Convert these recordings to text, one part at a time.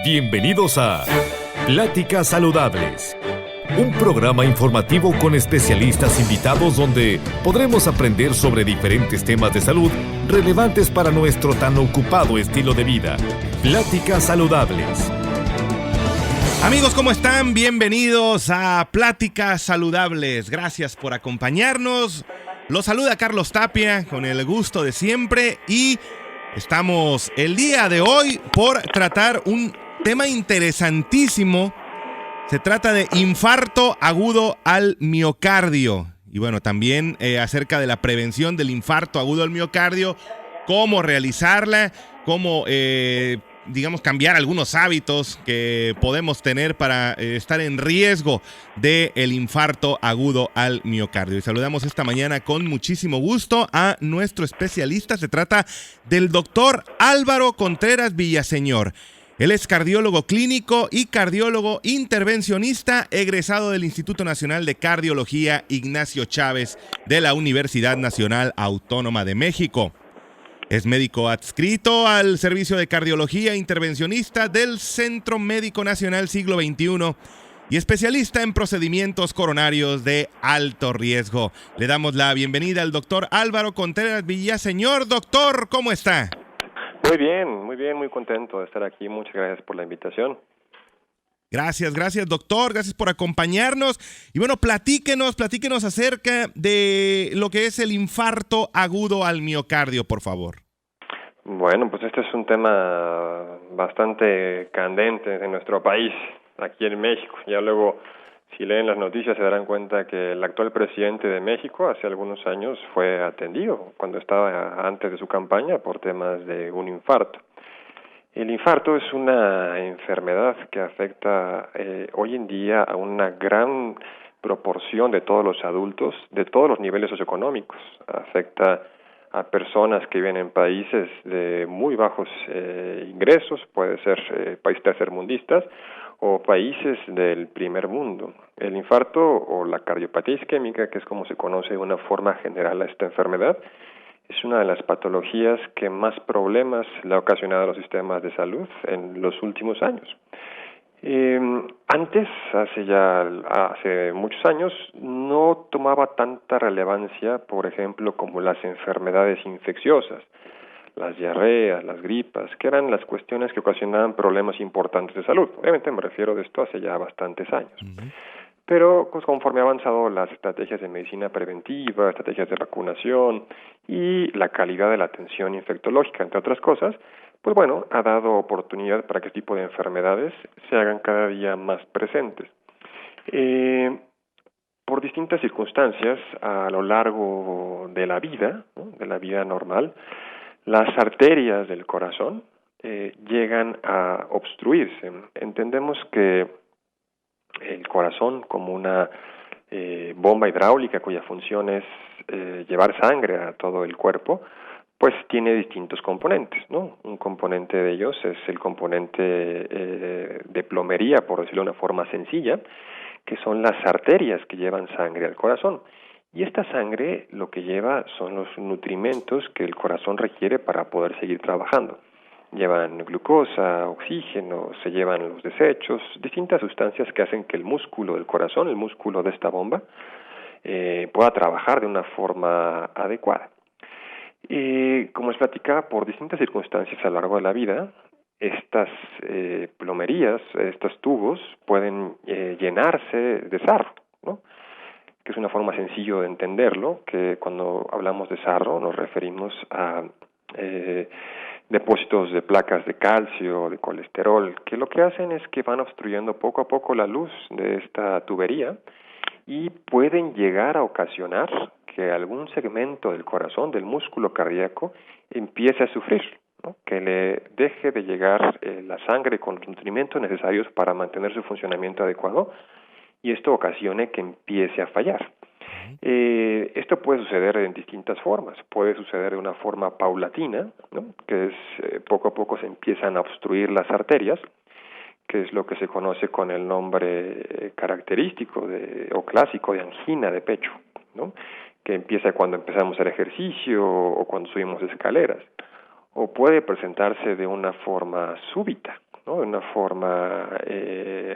Bienvenidos a Pláticas Saludables, un programa informativo con especialistas invitados donde podremos aprender sobre diferentes temas de salud relevantes para nuestro tan ocupado estilo de vida. Pláticas Saludables. Amigos, ¿cómo están? Bienvenidos a Pláticas Saludables. Gracias por acompañarnos. Los saluda Carlos Tapia con el gusto de siempre y estamos el día de hoy por tratar un tema interesantísimo. Se trata de infarto agudo al miocardio. Y bueno, también acerca de la prevención del infarto agudo al miocardio, cómo realizarla, cómo, cambiar algunos hábitos que podemos tener para estar en riesgo del infarto agudo al miocardio. Y saludamos esta mañana con muchísimo gusto a nuestro especialista. Se trata del doctor Álvaro Contreras Villaseñor. Él es cardiólogo clínico y cardiólogo intervencionista, egresado del Instituto Nacional de Cardiología Ignacio Chávez de la Universidad Nacional Autónoma de México. Es médico adscrito al Servicio de Cardiología Intervencionista del Centro Médico Nacional Siglo XXI y especialista en procedimientos coronarios de alto riesgo. Le damos la bienvenida al doctor Álvaro Contreras Villaseñor. Doctor, ¿cómo está? Muy contento de estar aquí. Muchas gracias por la invitación. Gracias, doctor. Gracias por acompañarnos. Y bueno, platíquenos acerca de lo que es el infarto agudo al miocardio, por favor. Bueno, pues este es un tema bastante candente en nuestro país, aquí en México. Ya luego, si leen las noticias, se darán cuenta que el actual presidente de México hace algunos años fue atendido cuando estaba antes de su campaña por temas de un infarto. El infarto es una enfermedad que afecta hoy en día a una gran proporción de todos los adultos, de todos los niveles socioeconómicos. Afecta a personas que viven en países de muy bajos ingresos, puede ser países tercermundistas o países del primer mundo. El infarto o la cardiopatía isquémica, que es como se conoce de una forma general a esta enfermedad, es una de las patologías que más problemas le ha ocasionado a los sistemas de salud en los últimos años. Hace muchos años, no tomaba tanta relevancia, por ejemplo, como las enfermedades infecciosas, las diarreas, las gripas, que eran las cuestiones que ocasionaban problemas importantes de salud. Obviamente me refiero de esto hace ya bastantes años. Uh-huh. Pero pues, conforme han avanzado las estrategias de medicina preventiva, estrategias de vacunación y la calidad de la atención infectológica, entre otras cosas, pues bueno, ha dado oportunidad para que este tipo de enfermedades se hagan cada día más presentes. Por distintas circunstancias, a lo largo de la vida, ¿no?, de la vida normal, las arterias del corazón llegan a obstruirse. Entendemos que el corazón, como una bomba hidráulica cuya función es llevar sangre a todo el cuerpo, pues tiene distintos componentes, ¿no? Un componente de ellos es el componente de plomería, por decirlo de una forma sencilla, que son las arterias que llevan sangre al corazón. Y esta sangre lo que lleva son los nutrimentos que el corazón requiere para poder seguir trabajando. Llevan glucosa, oxígeno, se llevan los desechos, distintas sustancias que hacen que el músculo del corazón, el músculo de esta bomba, pueda trabajar de una forma adecuada. Como les platicaba, por distintas circunstancias a lo largo de la vida, estas plomerías, estos tubos, pueden llenarse de sarro, ¿no?, que es una forma sencilla de entenderlo, que cuando hablamos de sarro nos referimos a depósitos de placas de calcio, de colesterol, que lo que hacen es que van obstruyendo poco a poco la luz de esta tubería y pueden llegar a ocasionar que algún segmento del corazón, del músculo cardíaco, empiece a sufrir, ¿no?, que le deje de llegar la sangre con los nutrimentos necesarios para mantener su funcionamiento adecuado y esto ocasione que empiece a fallar. Esto puede suceder en distintas formas. Puede suceder de una forma paulatina, ¿no?, que es poco a poco se empiezan a obstruir las arterias, que es lo que se conoce con el nombre característico o clásico de angina de pecho, ¿no?, que empieza cuando empezamos a hacer ejercicio o cuando subimos escaleras. O puede presentarse de una forma súbita, ¿no? De una forma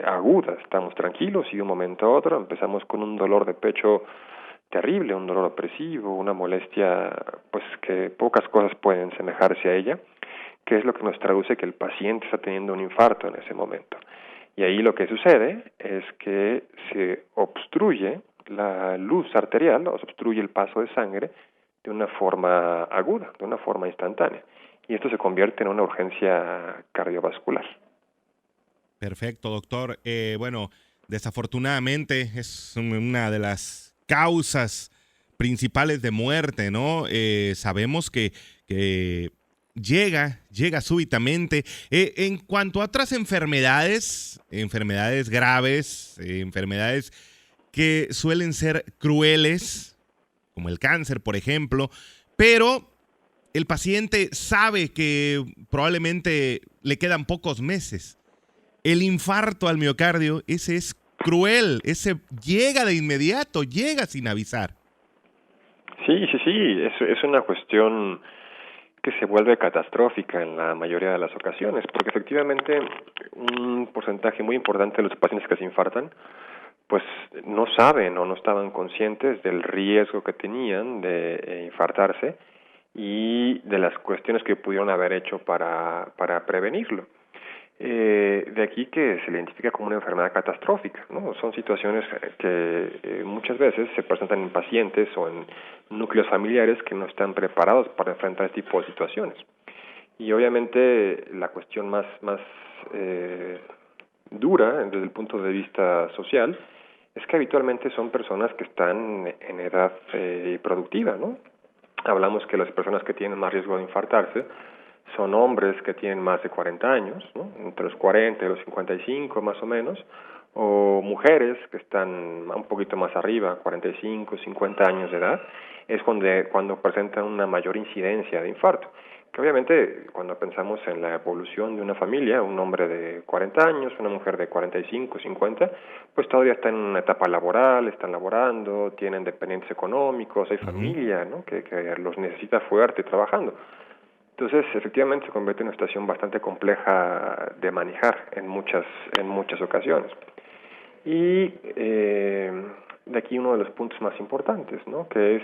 aguda. Estamos tranquilos y de un momento a otro empezamos con un dolor de pecho terrible, un dolor opresivo, una molestia pues que pocas cosas pueden semejarse a ella, que es lo que nos traduce que el paciente está teniendo un infarto en ese momento. Y ahí lo que sucede es que se obstruye la luz arterial, o se obstruye el paso de sangre de una forma aguda, de una forma instantánea. Y esto se convierte en una urgencia cardiovascular. Perfecto, doctor. Bueno, desafortunadamente es una de las causas principales de muerte, ¿no? Sabemos que llega súbitamente. En cuanto a otras enfermedades graves, enfermedades que suelen ser crueles, como el cáncer, por ejemplo, pero el paciente sabe que probablemente le quedan pocos meses. El infarto al miocardio, ese es cruel, ese llega de inmediato, llega sin avisar. Sí, es una cuestión que se vuelve catastrófica en la mayoría de las ocasiones, porque efectivamente un porcentaje muy importante de los pacientes que se infartan pues no saben o no estaban conscientes del riesgo que tenían de infartarse y de las cuestiones que pudieron haber hecho para prevenirlo. De aquí que se le identifica como una enfermedad catastrófica, ¿no? Son situaciones que muchas veces se presentan en pacientes o en núcleos familiares que no están preparados para enfrentar este tipo de situaciones. Y obviamente la cuestión más dura desde el punto de vista social es que habitualmente son personas que están en edad productiva, ¿no? Hablamos que las personas que tienen más riesgo de infartarse son hombres que tienen más de 40 años, ¿no? Entre los 40 y los 55 más o menos, o mujeres que están un poquito más arriba, 45, 50 años de edad, es cuando presentan una mayor incidencia de infarto. Que obviamente cuando pensamos en la evolución de una familia, un hombre de 40 años, una mujer de 45, 50, pues todavía están en una etapa laboral, están laborando, tienen dependientes económicos, hay familia, ¿no? que los necesita fuerte trabajando. Entonces, efectivamente se convierte en una situación bastante compleja de manejar en muchas ocasiones. Y de aquí uno de los puntos más importantes, ¿no? Que es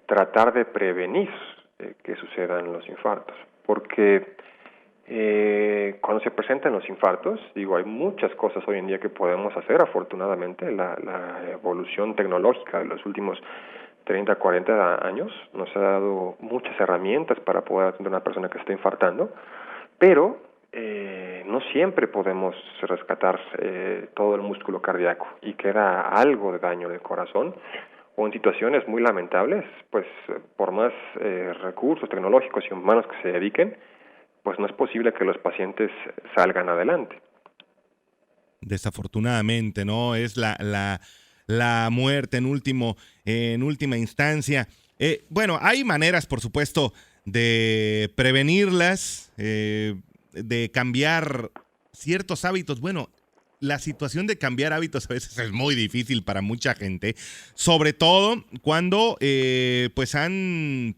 tratar de prevenir que sucedan los infartos, porque cuando se presentan los infartos, hay muchas cosas hoy en día que podemos hacer, afortunadamente, la evolución tecnológica de los últimos 30, 40 años nos ha dado muchas herramientas para poder atender a una persona que se está infartando, pero no siempre podemos rescatar todo el músculo cardíaco y queda algo de daño en el corazón, o en situaciones muy lamentables, pues por más recursos tecnológicos y humanos que se dediquen, pues no es posible que los pacientes salgan adelante. Desafortunadamente, ¿no? Es la muerte en última instancia. Bueno, hay maneras, por supuesto, de prevenirlas, de cambiar ciertos hábitos. Bueno, la situación de cambiar hábitos a veces es muy difícil para mucha gente, sobre todo cuando pues han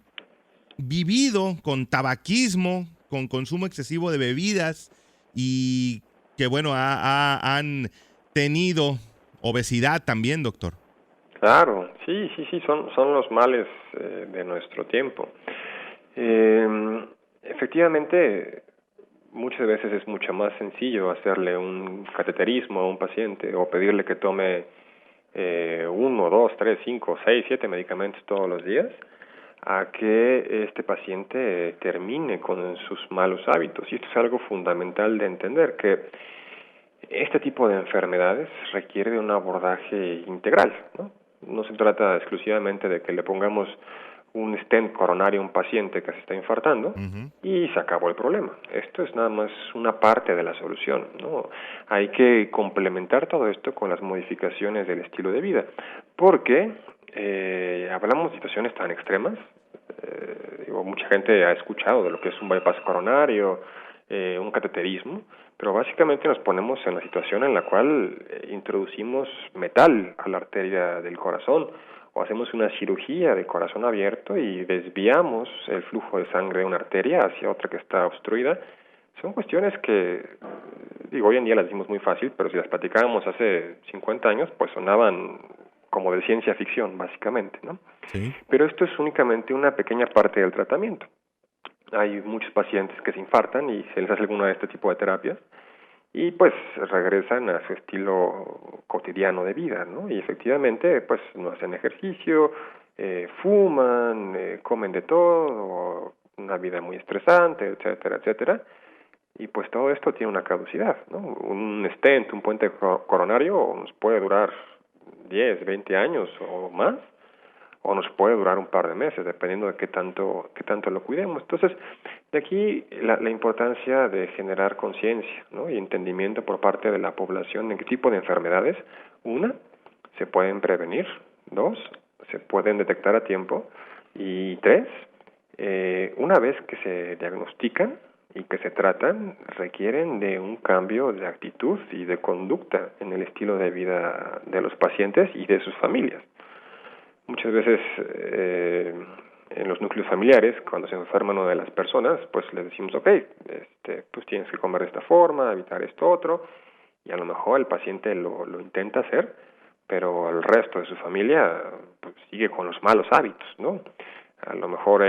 vivido con tabaquismo, con consumo excesivo de bebidas y que, bueno, han tenido obesidad también, doctor. Claro, sí, son los males de nuestro tiempo. Efectivamente, muchas veces es mucho más sencillo hacerle un cateterismo a un paciente o pedirle que tome 1, 2, 3, 5, 6, 7 medicamentos todos los días, a que este paciente termine con sus malos hábitos. Y esto es algo fundamental de entender, que este tipo de enfermedades requiere de un abordaje integral, ¿no? No se trata exclusivamente de que le pongamos un stent coronario a un paciente que se está infartando y se acabó el problema. Esto es nada más una parte de la solución, ¿no? Hay que complementar todo esto con las modificaciones del estilo de vida, porque hablamos de situaciones tan extremas. Mucha gente ha escuchado de lo que es un bypass coronario, un cateterismo, pero básicamente nos ponemos en la situación en la cual introducimos metal a la arteria del corazón, o hacemos una cirugía de corazón abierto y desviamos el flujo de sangre de una arteria hacia otra que está obstruida. Son cuestiones que digo, hoy en día las decimos muy fácil, pero si las platicábamos hace 50 años, pues sonaban como de ciencia ficción, básicamente, ¿no? Sí. Pero esto es únicamente una pequeña parte del tratamiento. Hay muchos pacientes que se infartan y se les hace alguna de este tipo de terapias y pues regresan a su estilo cotidiano de vida, ¿no? Y efectivamente pues no hacen ejercicio, fuman, comen de todo, una vida muy estresante, etcétera, etcétera. Y pues todo esto tiene una caducidad, ¿no? Un stent, un puente coronario nos puede durar 10, 20 años o más, o nos puede durar un par de meses, dependiendo de qué tanto lo cuidemos. Entonces, de aquí la importancia de generar conciencia, ¿no? Y entendimiento por parte de la población de qué tipo de enfermedades, una, se pueden prevenir, dos, se pueden detectar a tiempo, y tres, una vez que se diagnostican y que se tratan, requieren de un cambio de actitud y de conducta en el estilo de vida de los pacientes y de sus familias. Muchas veces en los núcleos familiares, cuando se enferman una de las personas, pues les decimos, pues tienes que comer de esta forma, evitar esto otro, y a lo mejor el paciente lo intenta hacer, pero el resto de su familia pues, sigue con los malos hábitos, ¿no? A lo mejor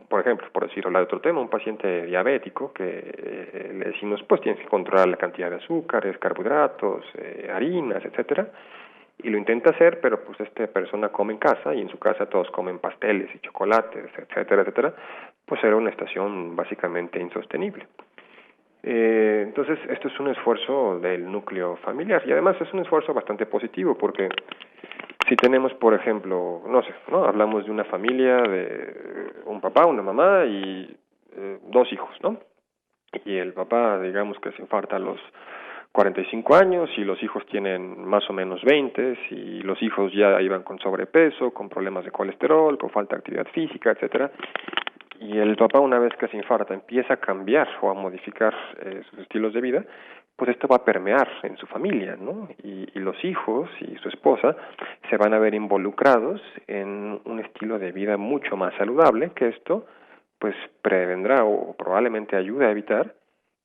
por ejemplo, por decir hablar de otro tema, un paciente diabético que le decimos, pues tienes que controlar la cantidad de azúcares, carbohidratos, harinas, etcétera, y lo intenta hacer, pero pues esta persona come en casa y en su casa todos comen pasteles y chocolates, etcétera, etcétera, pues era una situación básicamente insostenible. Entonces, esto es un esfuerzo del núcleo familiar y además es un esfuerzo bastante positivo porque si tenemos, por ejemplo, ¿no? Hablamos de una familia de un papá, una mamá y dos hijos, ¿no? Y el papá, digamos que se infarta a los 45 años y los hijos tienen más o menos 20 y los hijos ya iban con sobrepeso, con problemas de colesterol, con falta de actividad física, etcétera. Y el papá, una vez que se infarta, empieza a cambiar o a modificar sus estilos de vida, pues esto va a permear en su familia, ¿no? Y los hijos y su esposa se van a ver involucrados en un estilo de vida mucho más saludable, que esto pues prevendrá o probablemente ayude a evitar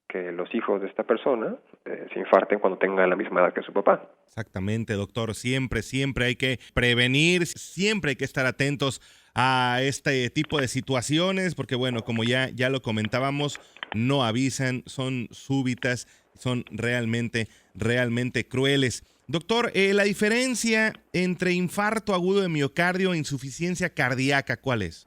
que los hijos de esta persona se infarten cuando tengan la misma edad que su papá. Exactamente, doctor. Siempre hay que prevenir, siempre hay que estar atentos a este tipo de situaciones, porque bueno, como ya lo comentábamos, no avisan, son súbitas, son realmente crueles. Doctor, la diferencia entre infarto agudo de miocardio e insuficiencia cardíaca, ¿cuál es?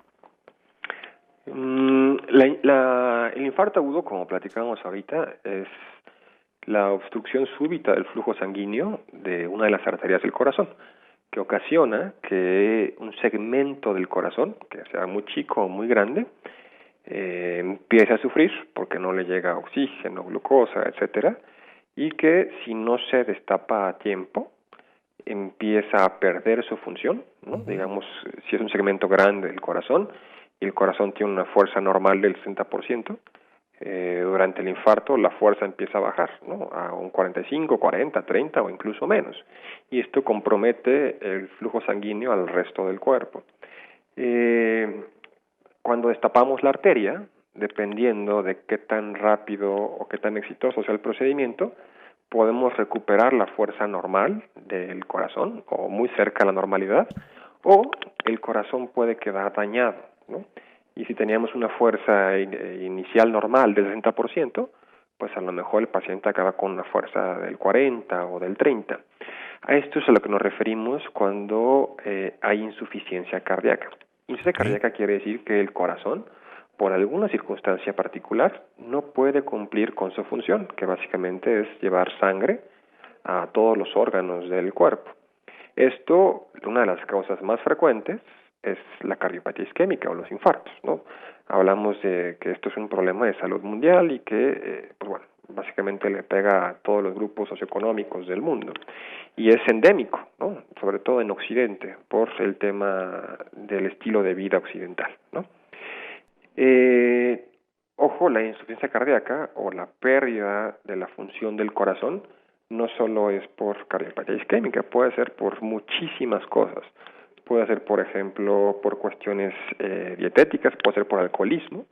El infarto agudo, como platicamos ahorita, es la obstrucción súbita del flujo sanguíneo de una de las arterias del corazón, que ocasiona que un segmento del corazón, que sea muy chico o muy grande, empiece a sufrir porque no le llega oxígeno, glucosa, etcétera, y que si no se destapa a tiempo, empieza a perder su función, ¿no? Digamos, si es un segmento grande del corazón, y el corazón tiene una fuerza normal del 60%, durante el infarto la fuerza empieza a bajar, ¿no? A un 45, 40, 30 o incluso menos. Y esto compromete el flujo sanguíneo al resto del cuerpo. Cuando destapamos la arteria, dependiendo de qué tan rápido o qué tan exitoso sea el procedimiento, podemos recuperar la fuerza normal del corazón o muy cerca a la normalidad, o el corazón puede quedar dañado, ¿no? Y si teníamos una fuerza inicial normal del 60%, pues a lo mejor el paciente acaba con una fuerza del 40 o del 30. A esto es a lo que nos referimos cuando hay insuficiencia cardíaca. Insuficiencia cardíaca quiere decir que el corazón, por alguna circunstancia particular, no puede cumplir con su función, que básicamente es llevar sangre a todos los órganos del cuerpo. Esto, una de las causas más frecuentes, es la cardiopatía isquémica o los infartos, ¿no? Hablamos de que esto es un problema de salud mundial y que, pues bueno, básicamente le pega a todos los grupos socioeconómicos del mundo. Y es endémico, ¿no? Sobre todo en Occidente, por el tema del estilo de vida occidental, ¿no? Ojo, la insuficiencia cardíaca o la pérdida de la función del corazón no solo es por cardiopatía isquémica, puede ser por muchísimas cosas. Puede ser, por ejemplo, por cuestiones dietéticas, puede ser por alcoholismo,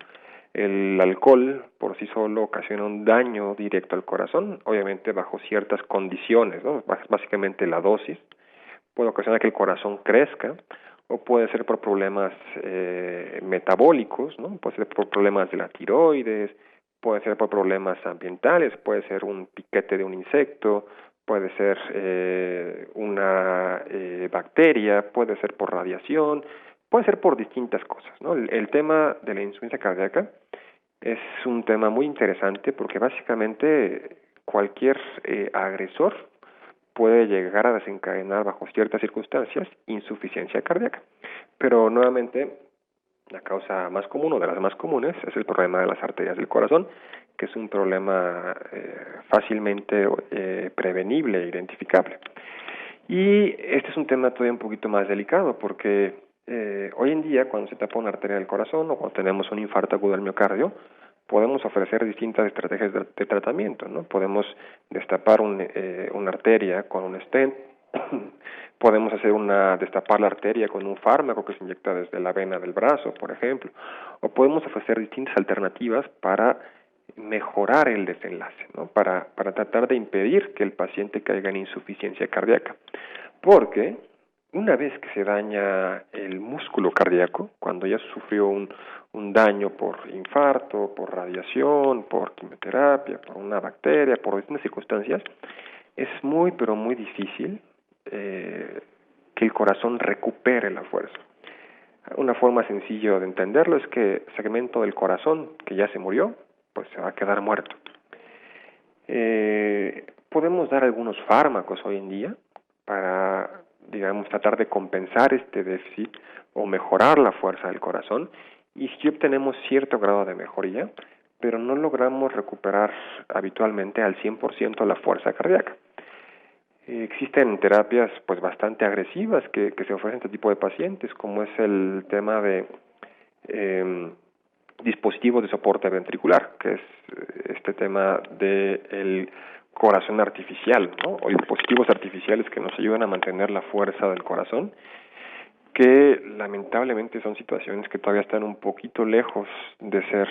El alcohol por sí solo ocasiona un daño directo al corazón, obviamente bajo ciertas condiciones, ¿no? Básicamente la dosis. Puede ocasionar que el corazón crezca, o puede ser por problemas metabólicos, ¿no? Puede ser por problemas de la tiroides, puede ser por problemas ambientales, puede ser un piquete de un insecto, puede ser una bacteria, puede ser por radiación, puede ser por distintas cosas, ¿no? El tema de la insuficiencia cardíaca es un tema muy interesante porque básicamente cualquier agresor puede llegar a desencadenar bajo ciertas circunstancias insuficiencia cardíaca. Pero nuevamente, la causa más común o de las más comunes es el problema de las arterias del corazón, que es un problema fácilmente prevenible e identificable. Y este es un tema todavía un poquito más delicado porque hoy en día cuando se tapa una arteria del corazón o cuando tenemos un infarto agudo del miocardio, podemos ofrecer distintas estrategias de tratamiento, ¿no? Podemos destapar una arteria con un stent, podemos destapar la arteria con un fármaco que se inyecta desde la vena del brazo, por ejemplo, o podemos ofrecer distintas alternativas para mejorar el desenlace, ¿no? Para tratar de impedir que el paciente caiga en insuficiencia cardíaca. Porque una vez que se daña el músculo cardíaco, cuando ya sufrió un daño por infarto, por radiación, por quimioterapia, por una bacteria, por distintas circunstancias, es muy, pero muy difícil que el corazón recupere la fuerza. Una forma sencilla de entenderlo es que el segmento del corazón que ya se murió, pues se va a quedar muerto. Podemos dar algunos fármacos hoy en día para, digamos, tratar de compensar este déficit o mejorar la fuerza del corazón, y si obtenemos cierto grado de mejoría, pero no logramos recuperar habitualmente al 100% la fuerza cardíaca. Existen terapias pues bastante agresivas que se ofrecen a este tipo de pacientes, como es el tema de dispositivos de soporte ventricular, que es este tema del corazón artificial, ¿no? O dispositivos artificiales que nos ayudan a mantener la fuerza del corazón, que lamentablemente son situaciones que todavía están un poquito lejos de ser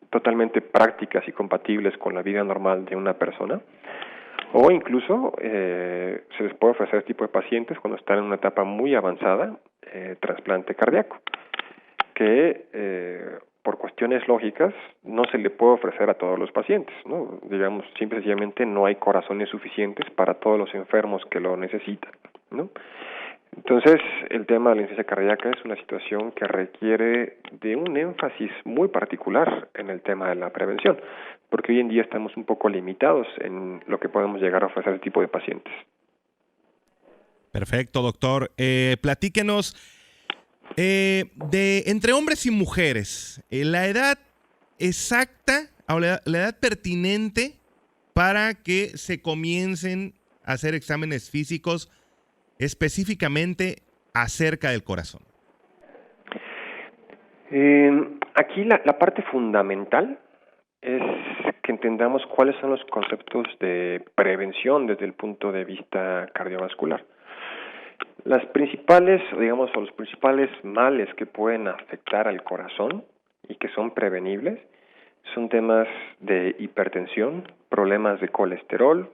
totalmente prácticas y compatibles con la vida normal de una persona, o incluso se les puede ofrecer este tipo de pacientes cuando están en una etapa muy avanzada, trasplante cardíaco, que por cuestiones lógicas no se le puede ofrecer a todos los pacientes, ¿no? Digamos, simple y sencillamente no hay corazones suficientes para todos los enfermos que lo necesitan, ¿no? Entonces, el tema de la insuficiencia cardíaca es una situación que requiere de un énfasis muy particular en el tema de la prevención, porque hoy en día estamos un poco limitados en lo que podemos llegar a ofrecer a este tipo de pacientes. Perfecto, doctor. Platíquenos de entre hombres y mujeres, la edad exacta o la edad pertinente para que se comiencen a hacer exámenes físicos específicamente acerca del corazón. Aquí la parte fundamental es que entendamos cuáles son los conceptos de prevención desde el punto de vista cardiovascular. Las principales, digamos, o los principales males que pueden afectar al corazón y que son prevenibles son temas de hipertensión, problemas de colesterol,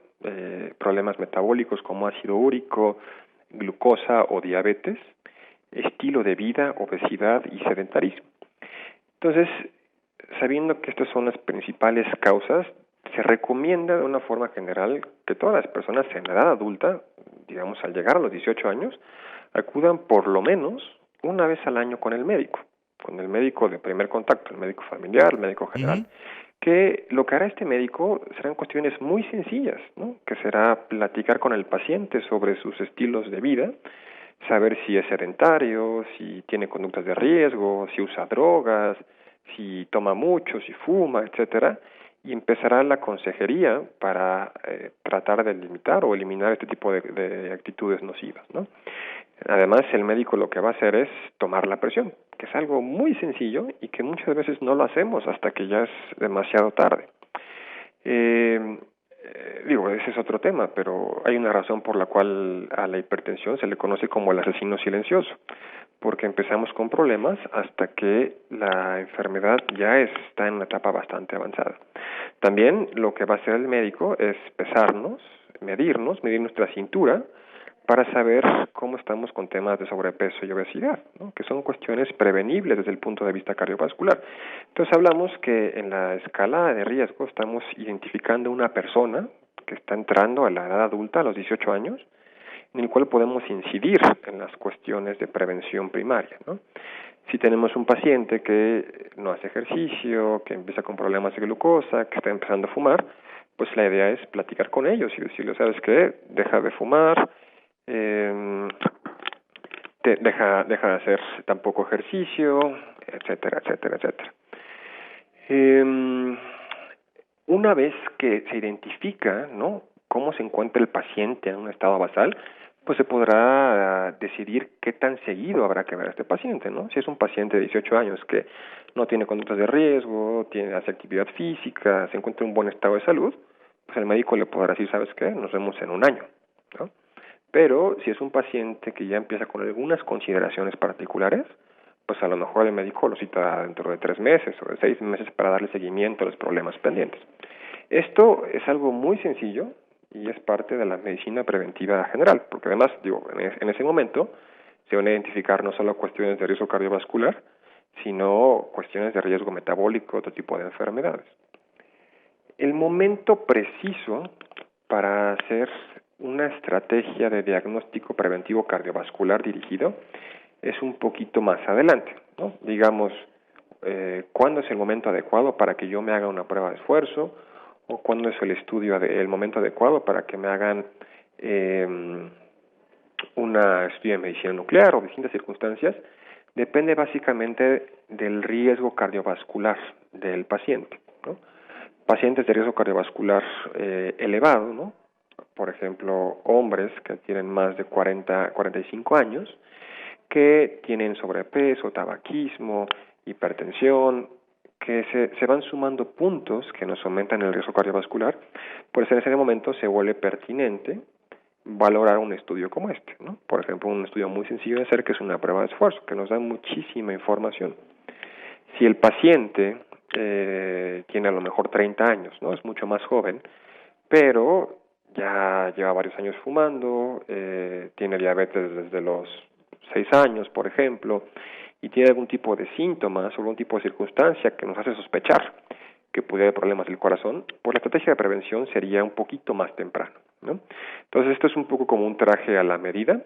problemas metabólicos como ácido úrico, glucosa o diabetes, estilo de vida, obesidad y sedentarismo. Entonces, sabiendo que estas son las principales causas, se recomienda de una forma general que todas las personas en edad adulta, digamos al llegar a los 18 años, acudan por lo menos una vez al año con el médico de primer contacto, el médico familiar, el médico general, que lo que hará este médico serán cuestiones muy sencillas, ¿no? Que será platicar con el paciente sobre sus estilos de vida, saber si es sedentario, si tiene conductas de riesgo, si usa drogas, si toma mucho, si fuma, etcétera, y empezará la consejería para tratar de limitar o eliminar este tipo de actitudes nocivas, ¿no? Además, el médico lo que va a hacer es tomar la presión, que es algo muy sencillo y que muchas veces no lo hacemos hasta que ya es demasiado tarde. Ese es otro tema, pero hay una razón por la cual a la hipertensión se le conoce como el asesino silencioso, porque empezamos con problemas hasta que la enfermedad ya está en una etapa bastante avanzada. También lo que va a hacer el médico es pesarnos, medir nuestra cintura, para saber cómo estamos con temas de sobrepeso y obesidad, ¿no? Que son cuestiones prevenibles desde el punto de vista cardiovascular. Entonces hablamos que en la escala de riesgo estamos identificando una persona que está entrando a la edad adulta, a los 18 años, en el cual podemos incidir en las cuestiones de prevención primaria, ¿no? Si tenemos un paciente que no hace ejercicio, que empieza con problemas de glucosa, que está empezando a fumar, pues la idea es platicar con ellos y decirles, ¿sabes qué? Deja de fumar, deja de hacer tampoco ejercicio, etcétera, etcétera, etcétera. Una vez que se identifica, ¿no?, cómo se encuentra el paciente en un estado basal, pues se podrá decidir qué tan seguido habrá que ver a este paciente, ¿no? Si es un paciente de 18 años que no tiene conductas de riesgo, hace actividad física, se encuentra en un buen estado de salud, pues el médico le podrá decir, ¿sabes qué? Nos vemos en un año, ¿no? Pero si es un paciente que ya empieza con algunas consideraciones particulares, pues a lo mejor el médico lo cita dentro de 3 meses o de 6 meses para darle seguimiento a los problemas pendientes. Esto es algo muy sencillo y es parte de la medicina preventiva general, porque además, en ese momento se van a identificar no solo cuestiones de riesgo cardiovascular, sino cuestiones de riesgo metabólico, otro tipo de enfermedades. El momento preciso para hacer una estrategia de diagnóstico preventivo cardiovascular dirigido es un poquito más adelante, ¿no? Digamos, ¿cuándo es el momento adecuado para que yo me haga una prueba de esfuerzo? ¿O cuándo es el momento adecuado para que me hagan una estudio de medicina nuclear o distintas circunstancias? Depende básicamente del riesgo cardiovascular del paciente, ¿no? Pacientes de riesgo cardiovascular elevado, ¿no? Por ejemplo, hombres que tienen más de 45 años, que tienen sobrepeso, tabaquismo, hipertensión, que se van sumando puntos que nos aumentan el riesgo cardiovascular, pues en ese momento se vuelve pertinente valorar un estudio como este, ¿no? Por ejemplo, un estudio muy sencillo de hacer, que es una prueba de esfuerzo, que nos da muchísima información. Si el paciente tiene a lo mejor 30 años, ¿no? Es mucho más joven, pero ya lleva varios años fumando, tiene diabetes desde los 6 años, por ejemplo, y tiene algún tipo de síntomas o algún tipo de circunstancia que nos hace sospechar que pudiera haber problemas del corazón, pues la estrategia de prevención sería un poquito más temprano, ¿no? Entonces esto es un poco como un traje a la medida.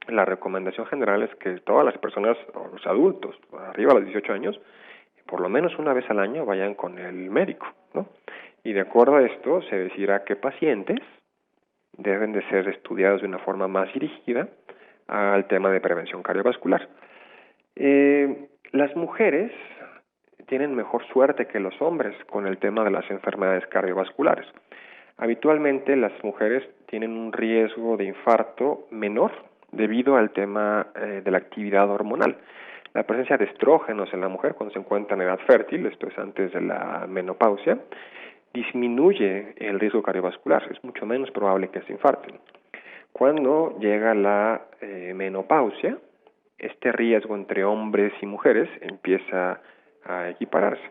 La recomendación general es que todas las personas, o los adultos, arriba de los 18 años, por lo menos una vez al año vayan con el médico, ¿no? Y de acuerdo a esto se decidirá qué pacientes deben de ser estudiados de una forma más dirigida al tema de prevención cardiovascular. Las mujeres tienen mejor suerte que los hombres con el tema de las enfermedades cardiovasculares. Habitualmente las mujeres tienen un riesgo de infarto menor debido al tema de la actividad hormonal. La presencia de estrógenos en la mujer cuando se encuentra en edad fértil, esto es antes de la menopausia, disminuye el riesgo cardiovascular, es mucho menos probable que se infarten. Cuando llega la menopausia, este riesgo entre hombres y mujeres empieza a equipararse.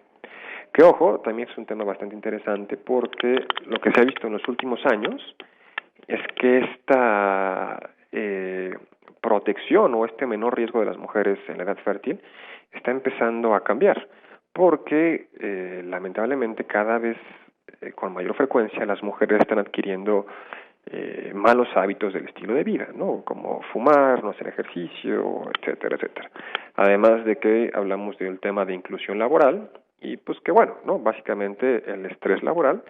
Que ojo, también es un tema bastante interesante porque lo que se ha visto en los últimos años es que esta protección o este menor riesgo de las mujeres en la edad fértil está empezando a cambiar porque lamentablemente cada vez con mayor frecuencia las mujeres están adquiriendo malos hábitos del estilo de vida, ¿no? Como fumar, no hacer ejercicio, etcétera, etcétera. Además de que hablamos del tema de inclusión laboral y pues que bueno, ¿no? Básicamente el estrés laboral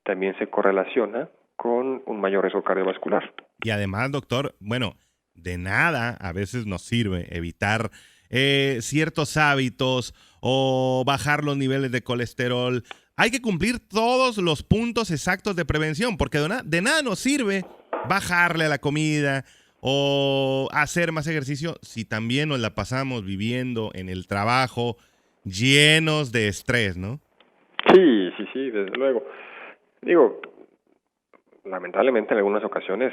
también se correlaciona con un mayor riesgo cardiovascular. Y además, doctor, bueno, de nada a veces nos sirve evitar ciertos hábitos o bajar los niveles de colesterol. Hay que cumplir todos los puntos exactos de prevención, porque de nada nos sirve bajarle a la comida o hacer más ejercicio si también nos la pasamos viviendo en el trabajo llenos de estrés, ¿no? Sí, desde luego. Digo, lamentablemente en algunas ocasiones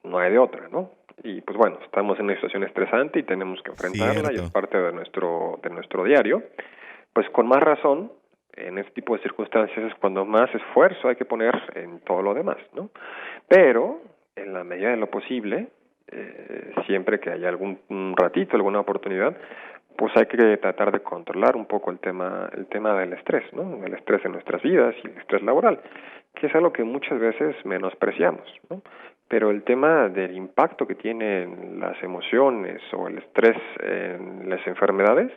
no hay de otra, ¿no? Y pues bueno, estamos en una situación estresante y tenemos que enfrentarla y es parte de nuestro diario. Pues con más razón, en este tipo de circunstancias es cuando más esfuerzo hay que poner en todo lo demás, ¿no? Pero, en la medida de lo posible, siempre que haya algún ratito, alguna oportunidad, pues hay que tratar de controlar un poco el tema del estrés, ¿no? El estrés en nuestras vidas y el estrés laboral, que es algo que muchas veces menospreciamos, ¿no? Pero el tema del impacto que tienen las emociones o el estrés en las enfermedades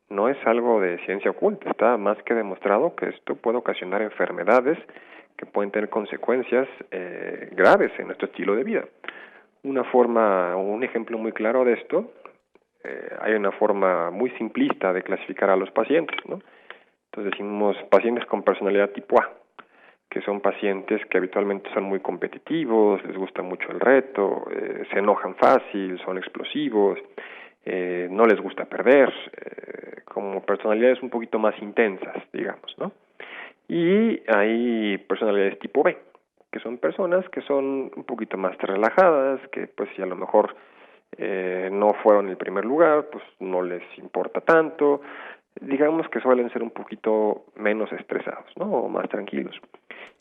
no es algo de ciencia oculta, está más que demostrado que esto puede ocasionar enfermedades que pueden tener consecuencias graves en nuestro estilo de vida. Un ejemplo muy claro de esto, hay una forma muy simplista de clasificar a los pacientes, ¿no? Entonces decimos pacientes con personalidad tipo A, que son pacientes que habitualmente son muy competitivos, les gusta mucho el reto, se enojan fácil, son explosivos, no les gusta perder, como personalidades un poquito más intensas, digamos, ¿no? Y hay personalidades tipo B, que son personas que son un poquito más relajadas, que pues si a lo mejor no fueron el primer lugar, pues no les importa tanto, digamos que suelen ser un poquito menos estresados, ¿no? O más tranquilos.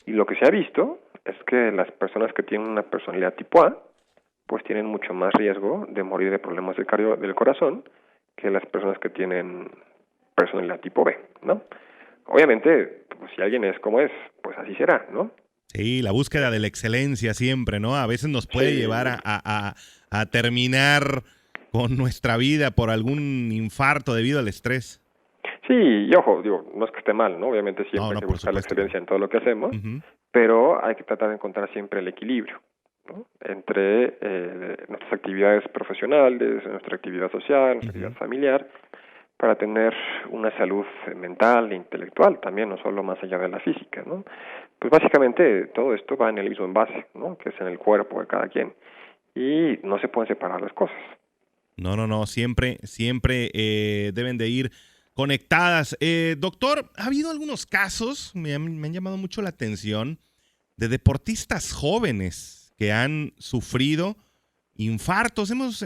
Y lo que se ha visto es que las personas que tienen una personalidad tipo A, pues tienen mucho más riesgo de morir de problemas del corazón que las personas que tienen personalidad tipo B, ¿no? Obviamente, pues, si alguien es como es, pues así será, ¿no? Sí, la búsqueda de la excelencia siempre, ¿no? A veces nos puede llevar a terminar con nuestra vida por algún infarto debido al estrés. Sí, y ojo, digo, no es que esté mal, ¿no? Obviamente siempre hay que buscar la excelencia en todo lo que hacemos, pero hay que tratar de encontrar siempre el equilibrio, ¿no? Entre nuestras actividades profesionales, nuestra actividad social, nuestra actividad familiar, para tener una salud mental e intelectual también, no solo más allá de la física, ¿no? Pues básicamente todo esto va en el mismo envase, ¿no? Que es en el cuerpo de cada quien, y no se pueden separar las cosas. No, siempre deben de ir conectadas. Doctor, ha habido algunos casos, me han llamado mucho la atención, de deportistas jóvenes que han sufrido infartos. Nos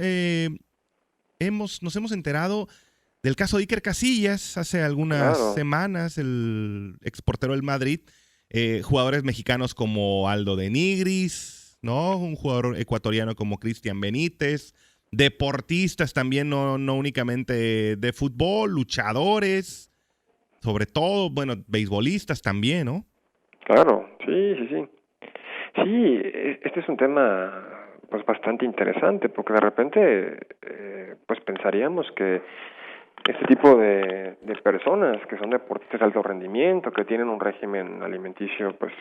hemos enterado del caso de Iker Casillas hace algunas semanas, el exportero del Madrid, jugadores mexicanos como Aldo de Nigris, ¿no? Un jugador ecuatoriano como Cristian Benítez, deportistas también, no únicamente de fútbol, luchadores, sobre todo, bueno, beisbolistas también, ¿no? Claro, sí. Sí, este es un tema pues bastante interesante, porque de repente pues pensaríamos que este tipo de personas que son deportistas de alto rendimiento, que tienen un régimen alimenticio pues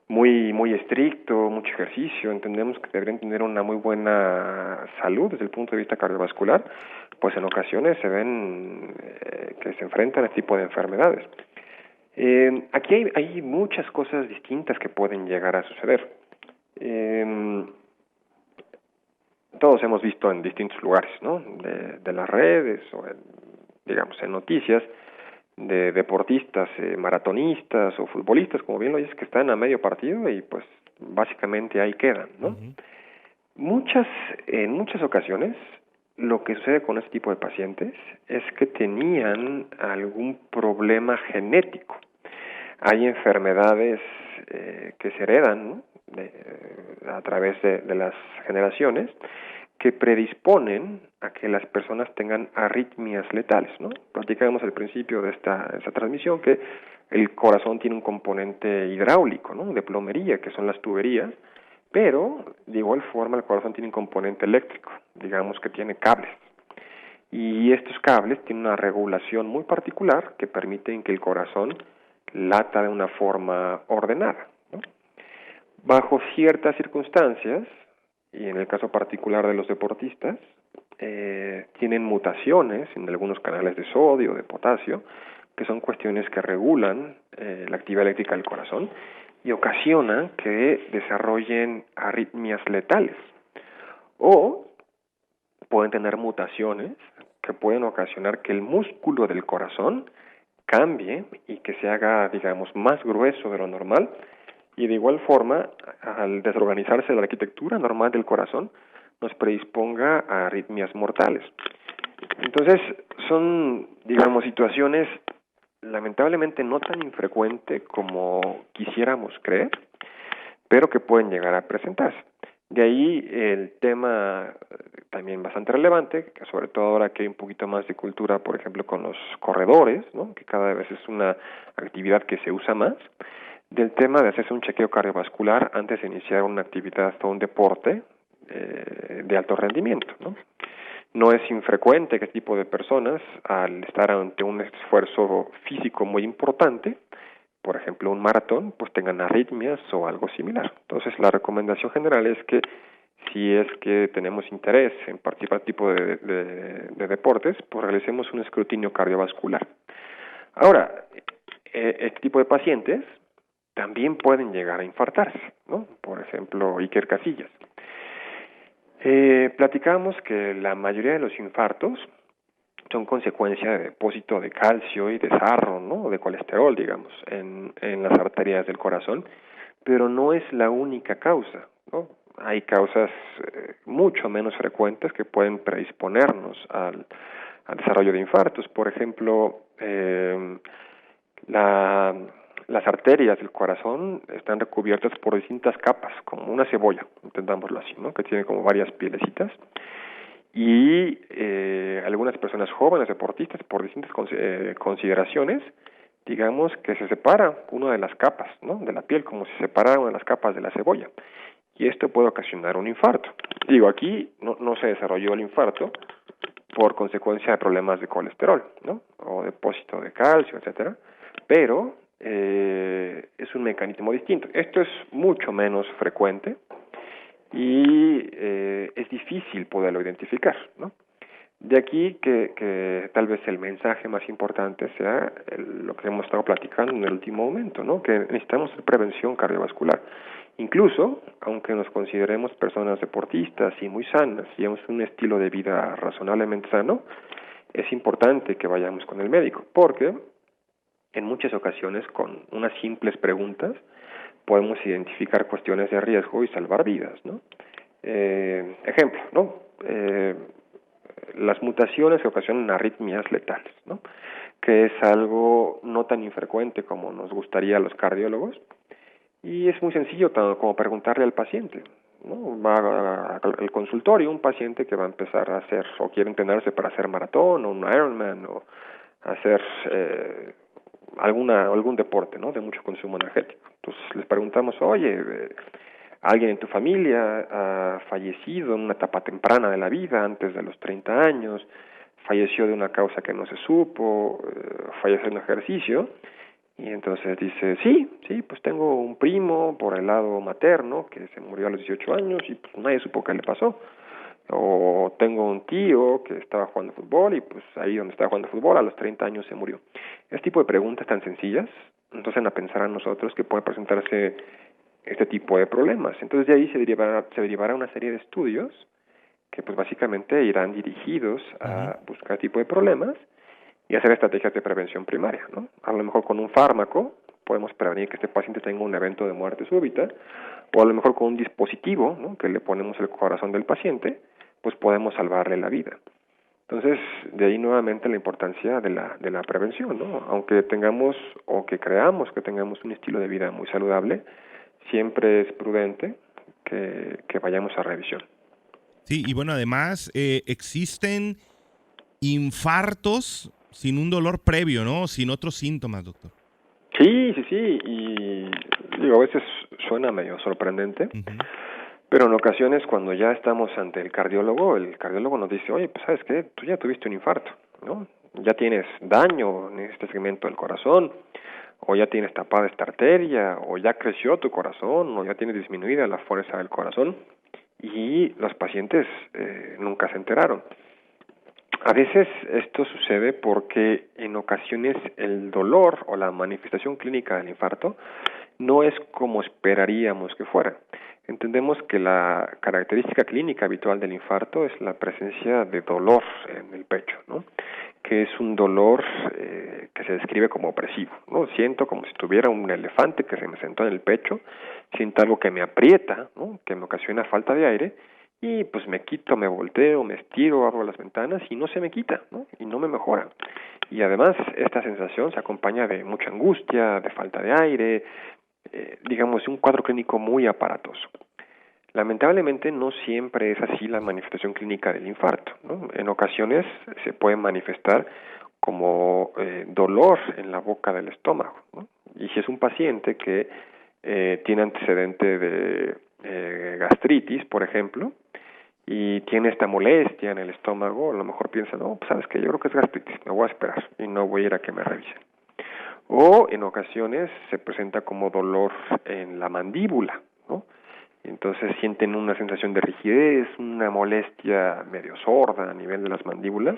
muy estricto, mucho ejercicio, entendemos que deberían tener una muy buena salud desde el punto de vista cardiovascular, pues en ocasiones se ven que se enfrentan a este tipo de enfermedades. Aquí hay muchas cosas distintas que pueden llegar a suceder. Todos hemos visto en distintos lugares, ¿no? De las redes o en noticias de deportistas, maratonistas o futbolistas, como bien lo dices, que están a medio partido y pues básicamente ahí quedan, ¿no? En muchas ocasiones lo que sucede con este tipo de pacientes es que tenían algún problema genético. Hay enfermedades que se heredan, ¿no? A través de las generaciones, que predisponen a que las personas tengan arritmias letales, ¿no? Platicábamos al principio de esta transmisión que el corazón tiene un componente hidráulico, ¿no? De plomería, que son las tuberías, pero de igual forma el corazón tiene un componente eléctrico, digamos que tiene cables. Y estos cables tienen una regulación muy particular que permiten que el corazón lata de una forma ordenada, ¿no? Bajo ciertas circunstancias, y en el caso particular de los deportistas, tienen mutaciones en algunos canales de sodio, de potasio, que son cuestiones que regulan la actividad eléctrica del corazón y ocasionan que desarrollen arritmias letales. O pueden tener mutaciones que pueden ocasionar que el músculo del corazón cambie y que se haga, digamos, más grueso de lo normal Y de igual forma, al desorganizarse la arquitectura normal del corazón, nos predisponga a arritmias mortales. Entonces, son, digamos, situaciones lamentablemente no tan infrecuentes como quisiéramos creer, pero que pueden llegar a presentarse. De ahí el tema también bastante relevante, que sobre todo ahora que hay un poquito más de cultura, por ejemplo, con los corredores, ¿no? Que cada vez es una actividad que se usa más, del tema de hacerse un chequeo cardiovascular antes de iniciar una actividad o un deporte de alto rendimiento, ¿no? No es infrecuente que este tipo de personas, al estar ante un esfuerzo físico muy importante, por ejemplo un maratón, pues tengan arritmias o algo similar. Entonces la recomendación general es que si es que tenemos interés en participar en tipo de deportes, pues realicemos un escrutinio cardiovascular. Ahora, este tipo de pacientes también pueden llegar a infartarse, ¿no? Por ejemplo, Iker Casillas. Platicamos que la mayoría de los infartos son consecuencia de depósito de calcio y de sarro, ¿no? O de colesterol, digamos, en las arterias del corazón, pero no es la única causa, ¿no? Hay causas mucho menos frecuentes que pueden predisponernos al desarrollo de infartos. Por ejemplo, las arterias del corazón están recubiertas por distintas capas, como una cebolla, entendámoslo así, ¿no? Que tiene como varias pielecitas. Y algunas personas jóvenes, deportistas, por distintas consideraciones, digamos que se separa una de las capas, ¿no? De la piel, como si se separara una de las capas de la cebolla. Y esto puede ocasionar un infarto. Digo, aquí no se desarrolló el infarto por consecuencia de problemas de colesterol, ¿no? O depósito de calcio, etcétera, pero es un mecanismo distinto. Esto es mucho menos frecuente y es difícil poderlo identificar, ¿no? De aquí que tal vez el mensaje más importante sea lo que hemos estado platicando en el último momento, ¿no? Que necesitamos prevención cardiovascular. Incluso, aunque nos consideremos personas deportistas y muy sanas, y llevamos un estilo de vida razonablemente sano, es importante que vayamos con el médico, porque en muchas ocasiones con unas simples preguntas podemos identificar cuestiones de riesgo y salvar vidas, ¿no? Ejemplo, ¿no? Las mutaciones que ocasionan arritmias letales, ¿no? Que es algo no tan infrecuente como nos gustaría a los cardiólogos, y es muy sencillo como preguntarle al paciente, ¿no? Va al consultorio un paciente que va a empezar a hacer o quiere entrenarse para hacer maratón o un Ironman o hacer algún deporte, ¿no? De mucho consumo energético. Entonces les preguntamos, oye, ¿alguien en tu familia ha fallecido en una etapa temprana de la vida, antes de los 30 años? ¿Falleció de una causa que no se supo? ¿Falleció en ejercicio? Y entonces dice, sí, pues tengo un primo por el lado materno que se murió a los 18 años y pues nadie supo qué le pasó. O tengo un tío que estaba jugando fútbol y pues ahí donde estaba jugando fútbol a los 30 años se murió. Este tipo de preguntas tan sencillas nos hacen a pensar a nosotros que puede presentarse este tipo de problemas. Entonces de ahí se derivará una serie de estudios que pues básicamente irán dirigidos a buscar tipo de problemas y hacer estrategias de prevención primaria, ¿no? A lo mejor con un fármaco podemos prevenir que este paciente tenga un evento de muerte súbita, o a lo mejor con un dispositivo, ¿no? Que le ponemos al corazón del paciente, pues podemos salvarle la vida. Entonces, de ahí nuevamente la importancia de la prevención, ¿no? Aunque tengamos o que creamos que tengamos un estilo de vida muy saludable, siempre es prudente que vayamos a revisión. Sí, y bueno, además existen infartos sin un dolor previo, ¿no? Sin otros síntomas, doctor. Sí, y digo, a veces suena medio sorprendente, pero en ocasiones cuando ya estamos ante el cardiólogo nos dice, oye, pues ¿sabes qué? Tú ya tuviste un infarto, ¿no? Ya tienes daño en este segmento del corazón, o ya tienes tapada esta arteria, o ya creció tu corazón, o ya tienes disminuida la fuerza del corazón, y los pacientes nunca se enteraron. A veces esto sucede porque en ocasiones el dolor o la manifestación clínica del infarto no es como esperaríamos que fuera. Entendemos que la característica clínica habitual del infarto es la presencia de dolor en el pecho, ¿no? que es un dolor que se describe como opresivo, ¿no? Siento como si tuviera un elefante que se me sentó en el pecho, siento algo que me aprieta, ¿no? Que me ocasiona falta de aire, y pues me quito, me volteo, me estiro, abro las ventanas y no se me quita, ¿no? Y no me mejora. Y además esta sensación se acompaña de mucha angustia, de falta de aire, digamos, un cuadro clínico muy aparatoso. Lamentablemente no siempre es así la manifestación clínica del infarto, ¿no? En ocasiones se puede manifestar como dolor en la boca del estómago, ¿no? Y si es un paciente que tiene antecedente de gastritis, por ejemplo, y tiene esta molestia en el estómago, a lo mejor piensa, no, pues sabes que yo creo que es gastritis, me voy a esperar y no voy a ir a que me revisen. O en ocasiones se presenta como dolor en la mandíbula, ¿no? Entonces sienten una sensación de rigidez, una molestia medio sorda a nivel de las mandíbulas,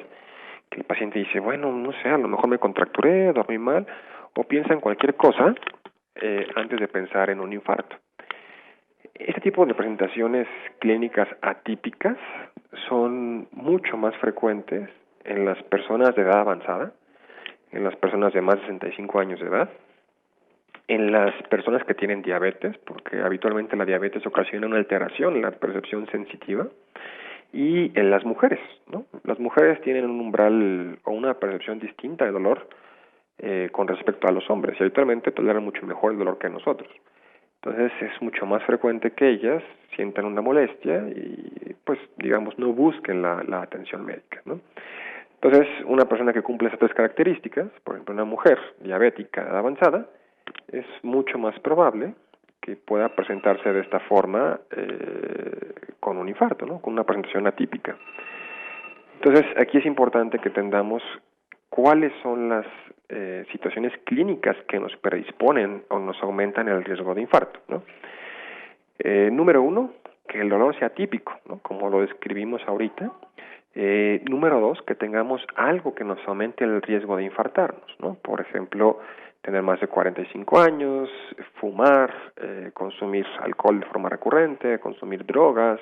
que el paciente dice, bueno, no sé, a lo mejor me contracturé, dormí mal, o piensa en cualquier cosa antes de pensar en un infarto. Este tipo de presentaciones clínicas atípicas son mucho más frecuentes en las personas de edad avanzada, en las personas de más de 65 años de edad, en las personas que tienen diabetes, porque habitualmente la diabetes ocasiona una alteración en la percepción sensitiva, y en las mujeres, ¿no? Las mujeres tienen un umbral o una percepción distinta de dolor con respecto a los hombres, y habitualmente toleran mucho mejor el dolor que nosotros. Entonces es mucho más frecuente que ellas sientan una molestia y, pues, digamos, no busquen la atención médica, ¿no? Entonces, una persona que cumple esas tres características, por ejemplo, una mujer diabética de edad avanzada, es mucho más probable que pueda presentarse de esta forma con un infarto, ¿no? Con una presentación atípica. Entonces, aquí es importante que entendamos cuáles son las situaciones clínicas que nos predisponen o nos aumentan el riesgo de infarto, ¿no? Número uno, que el dolor sea típico, ¿no? Como lo describimos ahorita. Número dos, que tengamos algo que nos aumente el riesgo de infartarnos, ¿no? Por ejemplo, tener más de 45 años, fumar, consumir alcohol de forma recurrente, consumir drogas,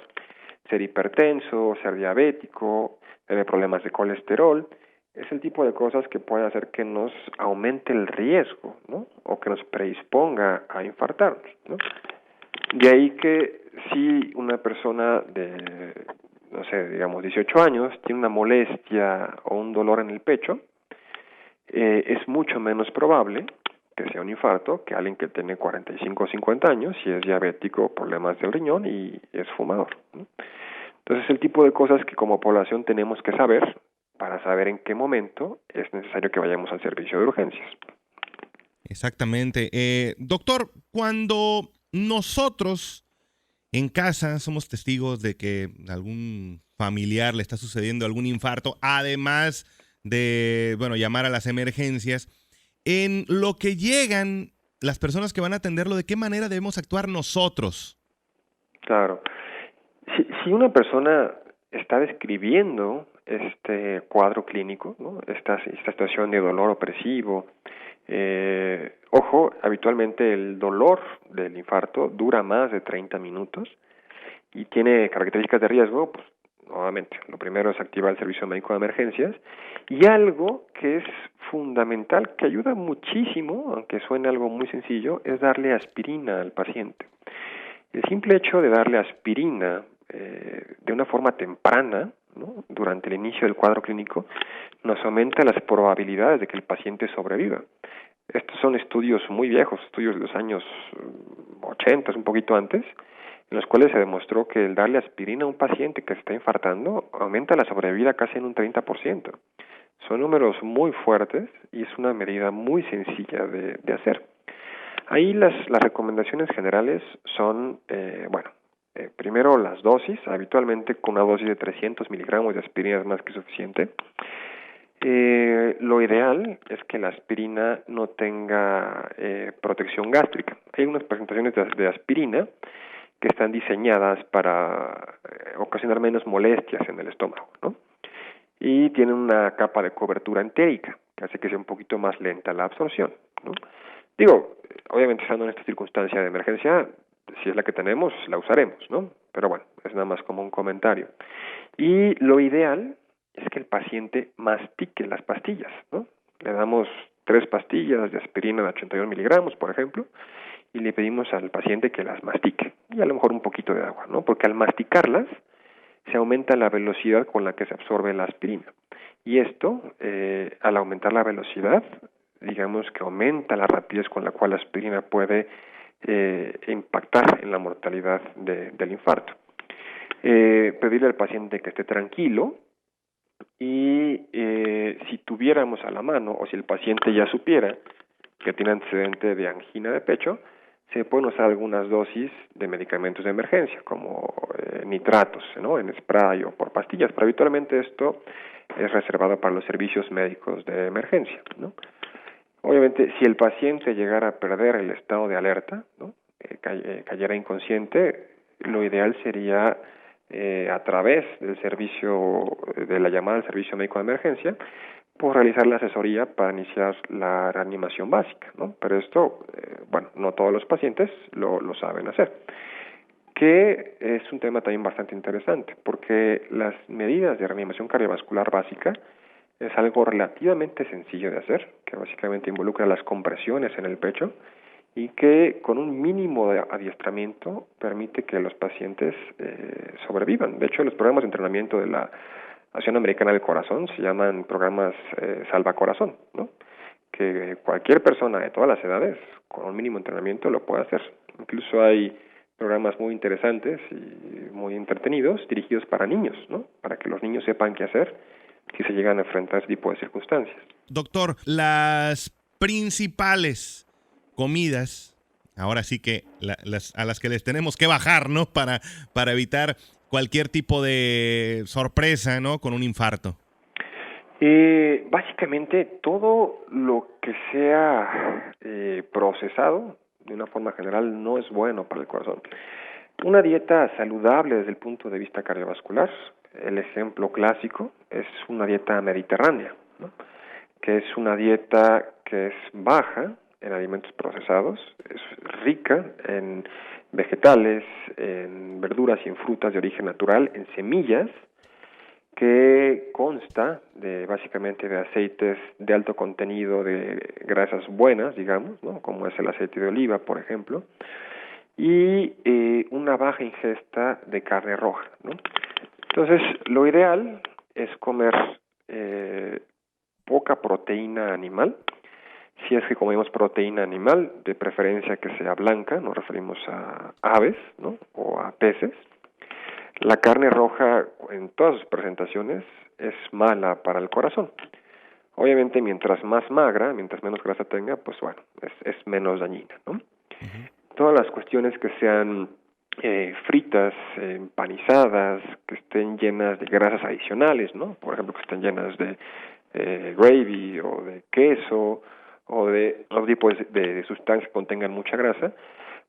ser hipertenso, ser diabético, tener problemas de colesterol. Es el tipo de cosas que puede hacer que nos aumente el riesgo, ¿no? O que nos predisponga a infartarnos, ¿no? De ahí que si una persona de, no sé, digamos 18 años, tiene una molestia o un dolor en el pecho, es mucho menos probable que sea un infarto que alguien que tiene 45 o 50 años si es diabético, problemas del riñón y es fumador, ¿no? Entonces, el tipo de cosas que como población tenemos que saber para saber en qué momento es necesario que vayamos al servicio de urgencias. Exactamente. Doctor, cuando nosotros en casa somos testigos de que algún familiar le está sucediendo algún infarto, además de, bueno, llamar a las emergencias, en lo que llegan las personas que van a atenderlo, ¿de qué manera debemos actuar nosotros? Claro. Si una persona está describiendo este cuadro clínico, ¿no? Esta situación de dolor opresivo, ojo, habitualmente el dolor del infarto dura más de 30 minutos y tiene características de riesgo, pues nuevamente, lo primero es activar el servicio médico de emergencias y algo que es fundamental, que ayuda muchísimo, aunque suene algo muy sencillo, es darle aspirina al paciente. El simple hecho de darle aspirina de una forma temprana, ¿no? Durante el inicio del cuadro clínico, nos aumenta las probabilidades de que el paciente sobreviva. Estos son estudios muy viejos, estudios de los años 80, un poquito antes, en los cuales se demostró que el darle aspirina a un paciente que se está infartando aumenta la sobrevida casi en un 30%. Son números muy fuertes y es una medida muy sencilla de hacer. Ahí las recomendaciones generales son, primero las dosis, habitualmente con una dosis de 300 miligramos de aspirina es más que suficiente. Lo ideal es que la aspirina no tenga protección gástrica. Hay unas presentaciones de aspirina que están diseñadas para ocasionar menos molestias en el estómago, ¿no? Y tienen una capa de cobertura entérica, que hace que sea un poquito más lenta la absorción, ¿no? Digo, obviamente estando en esta circunstancia de emergencia, si es la que tenemos, la usaremos, ¿no? Pero bueno, es nada más como un comentario. Y lo ideal es que el paciente mastique las pastillas, ¿no? Le damos 3 pastillas de aspirina de 82 miligramos, por ejemplo, y le pedimos al paciente que las mastique, y a lo mejor un poquito de agua, ¿no? Porque al masticarlas se aumenta la velocidad con la que se absorbe la aspirina. Y esto, al aumentar la velocidad, digamos que aumenta la rapidez con la cual la aspirina puede impactar en la mortalidad del infarto. Pedirle al paciente que esté tranquilo, y si tuviéramos a la mano, o si el paciente ya supiera que tiene antecedente de angina de pecho, se pueden usar algunas dosis de medicamentos de emergencia, como nitratos, ¿no? En spray o por pastillas, pero habitualmente esto es reservado para los servicios médicos de emergencia, ¿no? Obviamente, si el paciente llegara a perder el estado de alerta, ¿no? Cayera inconsciente, lo ideal sería a través del servicio, de la llamada al servicio médico de emergencia, pues realizar la asesoría para iniciar la reanimación básica, ¿no? Pero esto, bueno, no todos los pacientes lo saben hacer, que es un tema también bastante interesante, porque las medidas de reanimación cardiovascular básica es algo relativamente sencillo de hacer, que básicamente involucra las compresiones en el pecho y que con un mínimo de adiestramiento permite que los pacientes sobrevivan. De hecho, los programas de entrenamiento de la Asociación Americana del Corazón se llaman programas Salva Corazón, ¿no? Que cualquier persona de todas las edades, con un mínimo entrenamiento, lo puede hacer. Incluso hay programas muy interesantes y muy entretenidos dirigidos para niños, ¿no? Para que los niños sepan qué hacer si se llegan a enfrentar ese tipo de circunstancias. Doctor, las principales comidas, ahora sí que a las que les tenemos que bajar, ¿no? Para evitar cualquier tipo de sorpresa, ¿no? Con un infarto. Básicamente todo lo que sea procesado, de una forma general, no es bueno para el corazón. Una dieta saludable desde el punto de vista cardiovascular, el ejemplo clásico es una dieta mediterránea, ¿no? Que es una dieta que es baja en alimentos procesados, es rica en vegetales, en verduras y en frutas de origen natural, en semillas, que consta básicamente de aceites de alto contenido de grasas buenas, digamos, ¿no? Como es el aceite de oliva, por ejemplo, y una baja ingesta de carne roja, ¿no? Entonces, lo ideal es comer poca proteína animal. Si es que comemos proteína animal, de preferencia que sea blanca, nos referimos a aves, ¿no? O a peces. La carne roja, en todas sus presentaciones, es mala para el corazón. Obviamente, mientras más magra, mientras menos grasa tenga, pues bueno, es menos dañina, ¿no? Uh-huh. Todas las cuestiones que sean fritas, empanizadas, que estén llenas de grasas adicionales, ¿no? Por ejemplo, que estén llenas de gravy o de queso o de otro tipo de sustancias que contengan mucha grasa,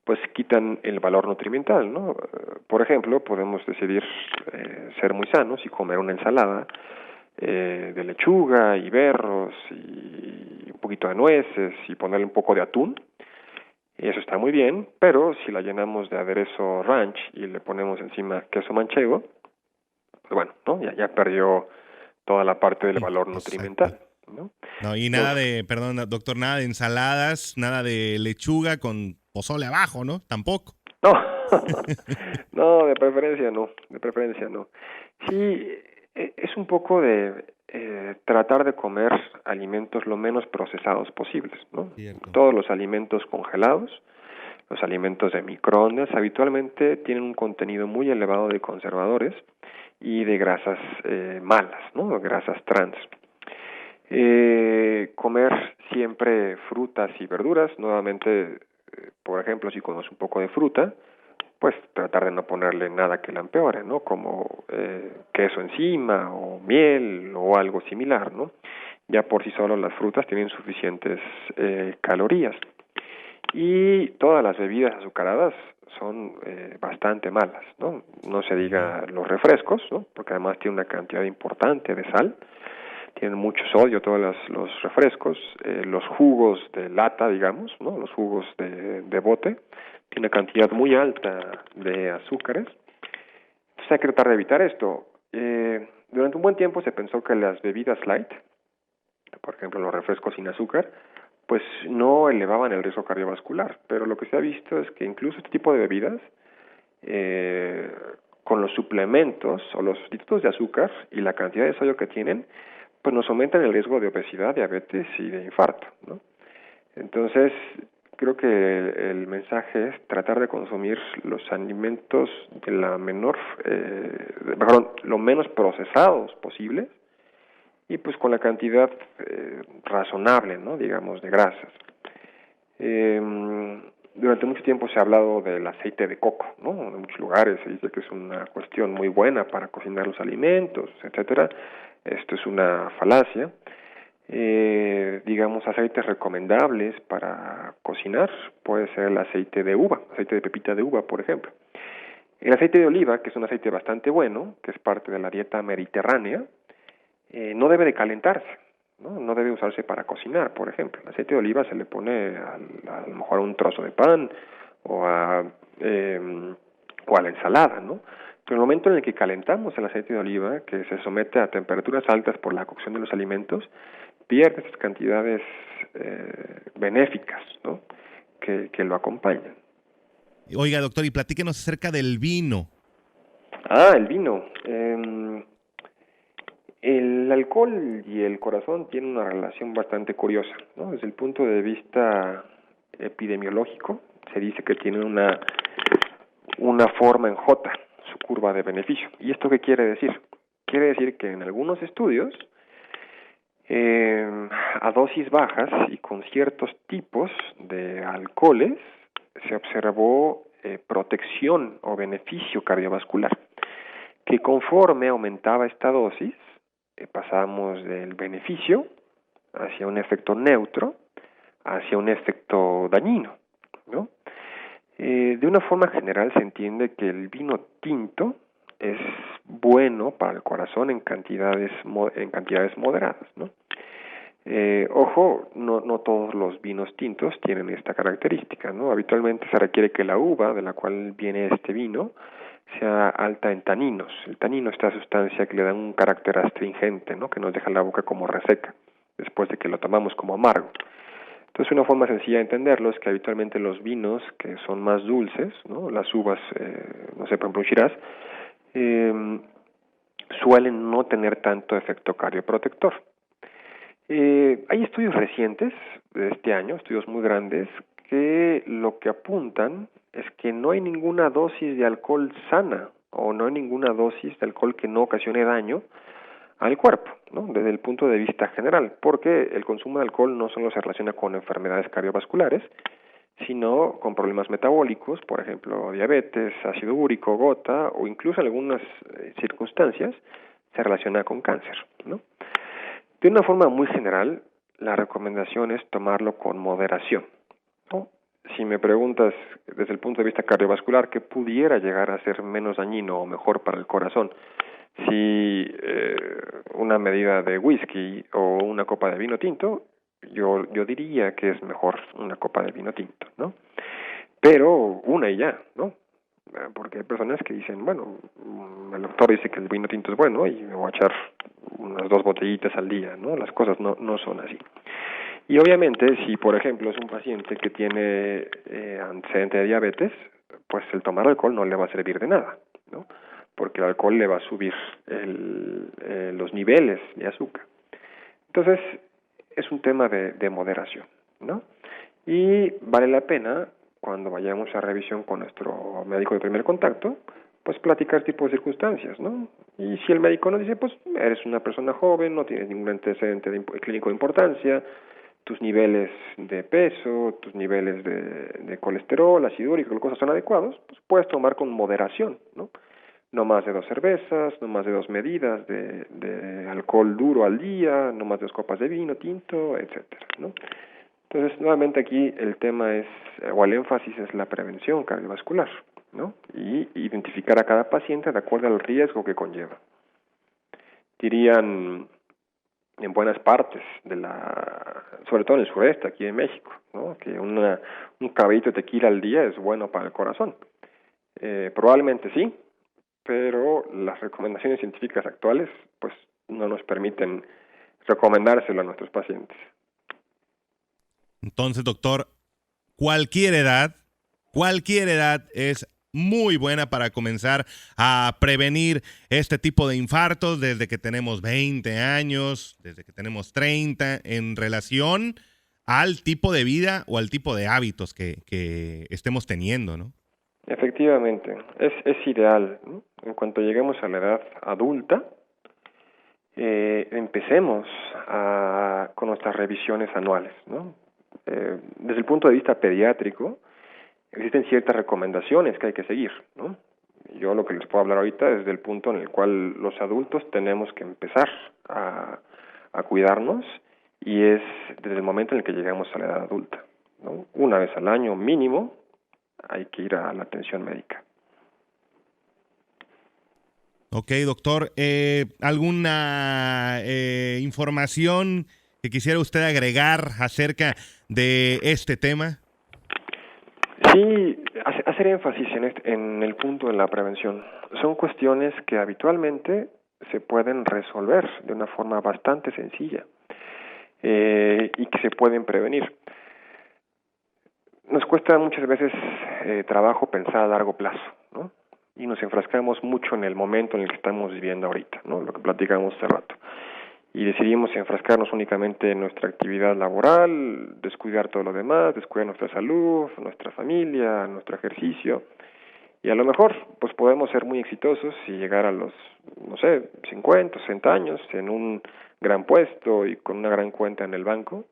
pues quitan el valor nutrimental, ¿no? Por ejemplo, podemos decidir ser muy sanos y comer una ensalada de lechuga y berros y un poquito de nueces y ponerle un poco de atún. Y eso está muy bien, pero si la llenamos de aderezo ranch y le ponemos encima queso manchego, pues bueno, ¿no? Ya perdió toda la parte del valor nutrimental, ¿no? No, y nada perdón, doctor, nada de ensaladas, nada de lechuga con pozole abajo, ¿no? Tampoco. No, no, de preferencia no. Sí, es un poco de tratar de comer alimentos lo menos procesados posibles, ¿no? Cierto. Todos los alimentos congelados, los alimentos de microondas, habitualmente tienen un contenido muy elevado de conservadores y de grasas malas, ¿no? Grasas trans. Comer siempre frutas y verduras, nuevamente, por ejemplo, si comemos un poco de fruta, pues tratar de no ponerle nada que la empeore, ¿no? Como queso encima o miel o algo similar, ¿no? Ya por sí solo las frutas tienen suficientes calorías. Y todas las bebidas azucaradas son bastante malas, ¿no? No se diga los refrescos, ¿no? Porque además tiene una cantidad importante de sal, tienen mucho sodio todos los refrescos, los jugos de lata, digamos, ¿no? Los jugos de bote, tiene una cantidad muy alta de azúcares. Entonces hay que tratar de evitar esto. Durante un buen tiempo se pensó que las bebidas light, por ejemplo los refrescos sin azúcar, pues no elevaban el riesgo cardiovascular, pero lo que se ha visto es que incluso este tipo de bebidas, con los suplementos o los sustitutos de azúcar y la cantidad de sodio que tienen, pues nos aumentan el riesgo de obesidad, diabetes y de infarto, ¿no? Entonces, creo que el mensaje es tratar de consumir los alimentos de la lo menos procesados posibles y pues con la cantidad razonable, ¿no? Digamos, de grasas. Durante mucho tiempo se ha hablado del aceite de coco, ¿no? En muchos lugares se dice que es una cuestión muy buena para cocinar los alimentos, etcétera. Esto es una falacia. Digamos, aceites recomendables para cocinar puede ser el aceite de uva, aceite de pepita de uva, por ejemplo. El aceite de oliva, que es un aceite bastante bueno, que es parte de la dieta mediterránea, no debe de calentarse, ¿no? No debe usarse para cocinar, por ejemplo. El aceite de oliva se le pone a lo mejor a un trozo de pan o a la ensalada, ¿no? Pero en el momento en el que calentamos el aceite de oliva, que se somete a temperaturas altas por la cocción de los alimentos, pierde esas cantidades benéficas, ¿no? que lo acompañan. Oiga, doctor, y platíquenos acerca del vino. El vino. El alcohol y el corazón tienen una relación bastante curiosa, ¿no? Desde el punto de vista epidemiológico, se dice que tienen una forma en J, su curva de beneficio. ¿Y esto qué quiere decir? Quiere decir que en algunos estudios, a dosis bajas y con ciertos tipos de alcoholes, se observó protección o beneficio cardiovascular, que conforme aumentaba esta dosis, pasamos del beneficio hacia un efecto neutro, hacia un efecto dañino, ¿no? De una forma general se entiende que el vino tinto es bueno para el corazón en cantidades moderadas, ¿no? Ojo, no todos los vinos tintos tienen esta característica, ¿no? Habitualmente se requiere que la uva de la cual viene este vino sea alta en taninos. El tanino es esta sustancia que le da un carácter astringente, ¿no? Que nos deja la boca como reseca después de que lo tomamos como amargo. Entonces, una forma sencilla de entenderlo es que habitualmente los vinos que son más dulces, ¿no? Las uvas, no sé, por ejemplo, un Shiraz, suelen no tener tanto efecto cardioprotector. Hay estudios recientes de este año, estudios muy grandes, que lo que apuntan es que no hay ninguna dosis de alcohol sana o no hay ninguna dosis de alcohol que no ocasione daño al cuerpo, ¿no? Desde el punto de vista general, porque el consumo de alcohol no solo se relaciona con enfermedades cardiovasculares, sino con problemas metabólicos, por ejemplo, diabetes, ácido úrico, gota, o incluso en algunas circunstancias se relaciona con cáncer, ¿no? De una forma muy general, la recomendación es tomarlo con moderación, ¿no? Si me preguntas desde el punto de vista cardiovascular qué pudiera llegar a ser menos dañino o mejor para el corazón, si una medida de whisky o una copa de vino tinto, yo diría que es mejor una copa de vino tinto, ¿no? Pero una y ya, ¿no? Porque hay personas que dicen, bueno, el doctor dice que el vino tinto es bueno y me voy a echar unas 2 botellitas al día, ¿no? Las cosas no son así. Y obviamente, si por ejemplo es un paciente que tiene antecedente de diabetes, pues el tomar alcohol no le va a servir de nada, ¿no? Porque el alcohol le va a subir los niveles de azúcar. Entonces, es un tema de moderación, ¿no? Y vale la pena, cuando vayamos a revisión con nuestro médico de primer contacto, pues platicar tipo de circunstancias, ¿no? Y si el médico nos dice, pues eres una persona joven, no tienes ningún antecedente clínico de importancia, tus niveles de peso, tus niveles de colesterol, ácido úrico, glucosa son adecuados, pues puedes tomar con moderación, ¿no? No más de 2 cervezas, no más de 2 medidas de alcohol duro al día, no más de 2 copas de vino tinto, etcétera, ¿no? Entonces, nuevamente aquí el tema es, o el énfasis es la prevención cardiovascular, ¿no? Y identificar a cada paciente de acuerdo al riesgo que conlleva. Dirían en buenas partes sobre todo en el sureste, aquí en México, ¿no? Que un caballito de tequila al día es bueno para el corazón. Probablemente sí, pero las recomendaciones científicas actuales pues no nos permiten recomendárselo a nuestros pacientes. Entonces, doctor, cualquier edad es muy buena para comenzar a prevenir este tipo de infartos desde que tenemos 20 años, desde que tenemos 30, en relación al tipo de vida o al tipo de hábitos que estemos teniendo, ¿no? Efectivamente, es ideal, ¿no? En cuanto lleguemos a la edad adulta, empecemos con nuestras revisiones anuales, ¿no? Desde el punto de vista pediátrico, existen ciertas recomendaciones que hay que seguir, ¿no? Yo lo que les puedo hablar ahorita es del punto en el cual los adultos tenemos que empezar a cuidarnos, y es desde el momento en el que llegamos a la edad adulta, ¿no? Una vez al año mínimo hay que ir a la atención médica. Ok, doctor, ¿alguna información que quisiera usted agregar acerca de este tema? Sí, hacer énfasis en el punto de la prevención. Son cuestiones que habitualmente se pueden resolver de una forma bastante sencilla y que se pueden prevenir. Nos cuesta muchas veces trabajo pensar a largo plazo, ¿no? Y nos enfrascamos mucho en el momento en el que estamos viviendo ahorita, ¿no? Lo que platicamos hace rato. Y decidimos enfrascarnos únicamente en nuestra actividad laboral, descuidar todo lo demás, descuidar nuestra salud, nuestra familia, nuestro ejercicio. Y a lo mejor pues podemos ser muy exitosos y llegar a los, 50, 60 años en un gran puesto y con una gran cuenta en el banco,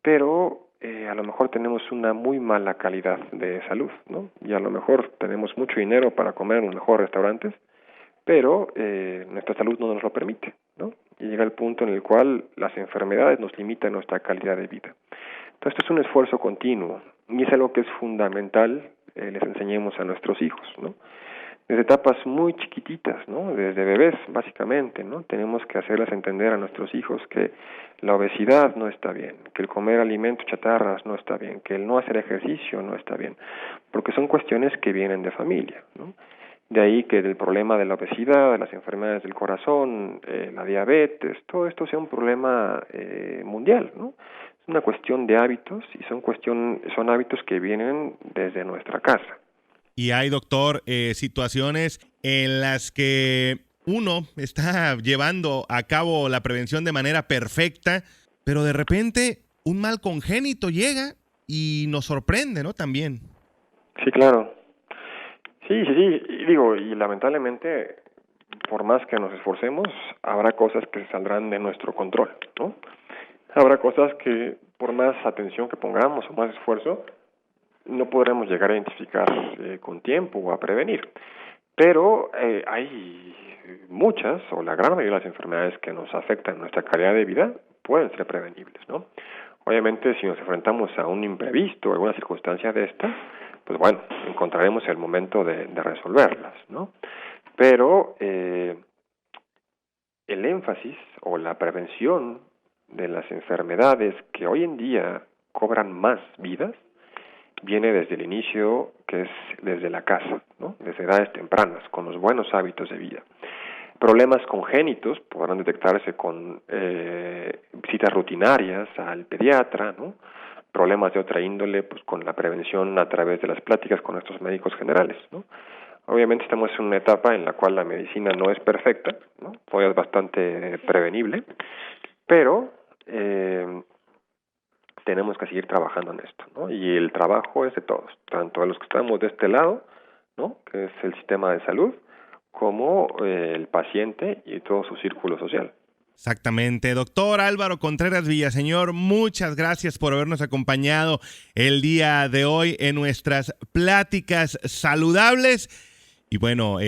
pero a lo mejor tenemos una muy mala calidad de salud, ¿no? Y a lo mejor tenemos mucho dinero para comer en los mejores restaurantes, pero nuestra salud no nos lo permite, ¿no? Y llega el punto en el cual las enfermedades nos limitan nuestra calidad de vida. Entonces, esto es un esfuerzo continuo, y es algo que es fundamental les enseñemos a nuestros hijos, ¿no? Desde etapas muy chiquititas, ¿no? Desde bebés, básicamente, ¿no? Tenemos que hacerles entender a nuestros hijos que la obesidad no está bien, que el comer alimentos chatarras no está bien, que el no hacer ejercicio no está bien, porque son cuestiones que vienen de familia, ¿no? De ahí que el problema de la obesidad, de las enfermedades del corazón, la diabetes, todo esto sea un problema mundial, ¿no? Es una cuestión de hábitos y son hábitos que vienen desde nuestra casa. Y hay, doctor, situaciones en las que uno está llevando a cabo la prevención de manera perfecta, pero de repente un mal congénito llega y nos sorprende, ¿no? También. Sí, claro. Sí. Y lamentablemente, por más que nos esforcemos, habrá cosas que saldrán de nuestro control, ¿no? Habrá cosas que, por más atención que pongamos o más esfuerzo, no podremos llegar a identificar con tiempo o a prevenir. Pero hay muchas, o la gran mayoría de las enfermedades que nos afectan nuestra calidad de vida pueden ser prevenibles, ¿no? Obviamente, si nos enfrentamos a un imprevisto o alguna circunstancia de esta, pues bueno, encontraremos el momento de resolverlas, ¿no? Pero el énfasis o la prevención de las enfermedades que hoy en día cobran más vidas viene desde el inicio, que es desde la casa, ¿no? Desde edades tempranas, con los buenos hábitos de vida. Problemas congénitos podrán detectarse con visitas rutinarias al pediatra, ¿no? Problemas de otra índole, pues con la prevención a través de las pláticas con nuestros médicos generales, ¿no? Obviamente estamos en una etapa en la cual la medicina no es perfecta, ¿no? Todavía es bastante prevenible, pero tenemos que seguir trabajando en esto, ¿no? Y el trabajo es de todos, tanto de los que estamos de este lado, ¿no? Que es el sistema de salud, como el paciente y todo su círculo social. Exactamente. Doctor Álvaro Contreras Villaseñor, muchas gracias por habernos acompañado el día de hoy en nuestras pláticas saludables. Y bueno,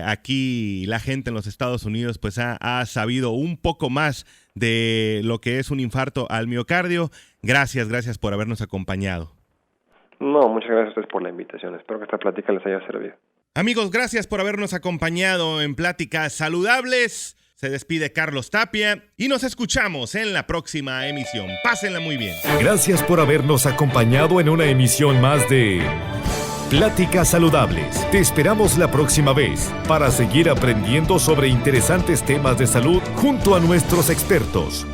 aquí la gente en los Estados Unidos pues ha sabido un poco más de lo que es un infarto al miocardio. Gracias por habernos acompañado. No, muchas gracias a ustedes por la invitación. Espero que esta plática les haya servido. Amigos, gracias por habernos acompañado en Pláticas Saludables. Se despide Carlos Tapia y nos escuchamos en la próxima emisión. Pásenla muy bien. Gracias por habernos acompañado en una emisión más de Pláticas Saludables. Te esperamos la próxima vez para seguir aprendiendo sobre interesantes temas de salud junto a nuestros expertos.